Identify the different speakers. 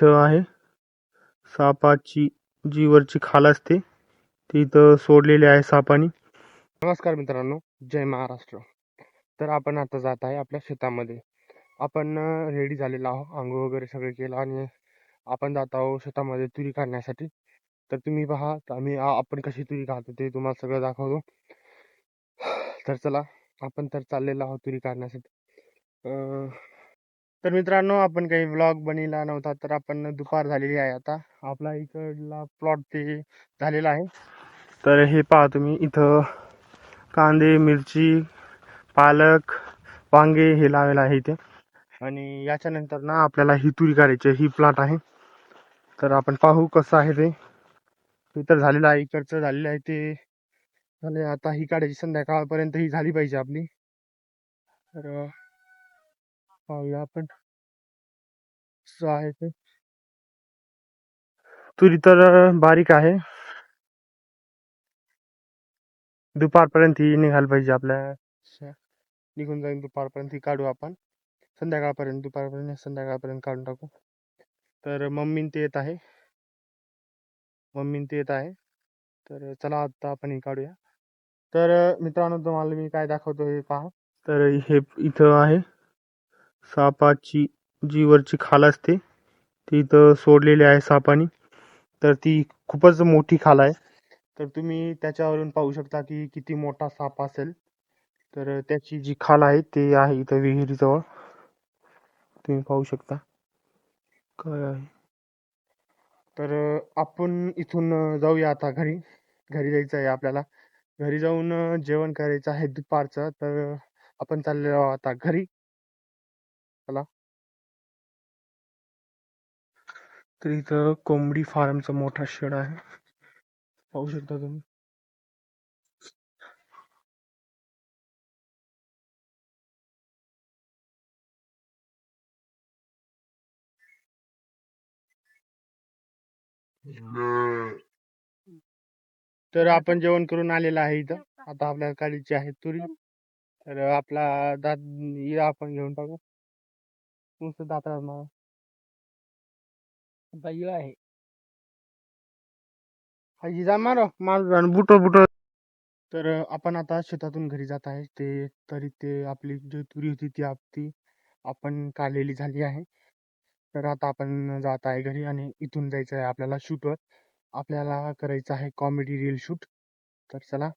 Speaker 1: इथं आहे सापाची जी वरची खाल असते ती इथं सोडलेली आहे सापानी. नमस्कार मित्रांनो, जय महाराष्ट्र. तर आपण आता जात आहे आपल्या शेतामध्ये. आपण रेडी झालेलो आहोत, आंघोळ वगैरे सगळं केलं आणि आपण जात आहोत शेतामध्ये तुरी काढण्यासाठी. तर तुम्ही पहा आपण कशी तुरी काढतो ते तुम्हाला सगळं दाखवतो. तर चला, आपण तर चाललेलो आहोत तुरी काढण्यासाठी. तर मित्रांनो, आपण काही व्लॉग बनवला नव्हता, तर आपण दुपार झालेली आहे आता. आपला इकडला प्लॉट ते झालेला आहे. तर हे पहा तुम्ही, इथं कांदे, मिरची, पालक, वांगे हे लावलेलं आहे इथे. आणि याच्यानंतर ना आपल्याला ही तुरी काढायची, ही प्लॉट आहे. तर आपण पाहू कसं आहे ते. तर झालेलं आहे, इकडचं झालेलं आहे ते झाले. आता ही काढायची, संध्याकाळपर्यंत ही झाली पाहिजे आपली. तर पाहूया आपण कसं आहे ते. तुरी तर बारीक आहे, दुपारपर्यंत ही निघायला पाहिजे आपल्या. निघून जाईल दुपारपर्यंत, ही काढू आपण संध्याकाळपर्यंत. दुपारपर्यंत संध्याकाळपर्यंत काढून टाकू. तर मम्मीन ते येत आहे, तर चला आता आपण ही काढूया. तर मित्रांनो, तुम्हाला मी काय दाखवतो हे पहा. तर हे इथं आहे सापाची जी वरची खाल असते ती इथं सोडलेली आहे सापानी. तर ती खूपच मोठी खाल आहे. तर तुम्ही त्याच्यावरून पाहू शकता की किती मोठा साप असेल. तर त्याची जी खाल आहे ते आहे इथं विहिरीजवळ, तुम्ही पाहू शकता काय आहे. तर आपण इथून जाऊया आता घरी. जायचं आहे आपल्याला. घरी जाऊन जेवण करायचं आहे दुपारचं. तर आपण चाललेलो आहोत आता घरी. चला. तर इथं कोंबडी फार्मचा मोठा शेड आहे, पाहू शकता तुम्ही. तर आपण जेवण करून आलेलं आहे इथं. आता आपल्याला काढायची आहे तुरी. तर आपला दात आपण घेऊन टाकू. नुसतं दातात आहे हाजी जा मारो मार बुट बुट. तर आपण आता शेतातून घरी जात आहे. तरी ते आपली जी तुरी होती ती आपण काढलेली झाली आहे. तर आता आपण जात आहे घरी आणि इथून जायचं आहे आपल्याला शूटवर. आपल्याला करायचं आहे कॉमेडी रील शूट. तर चला.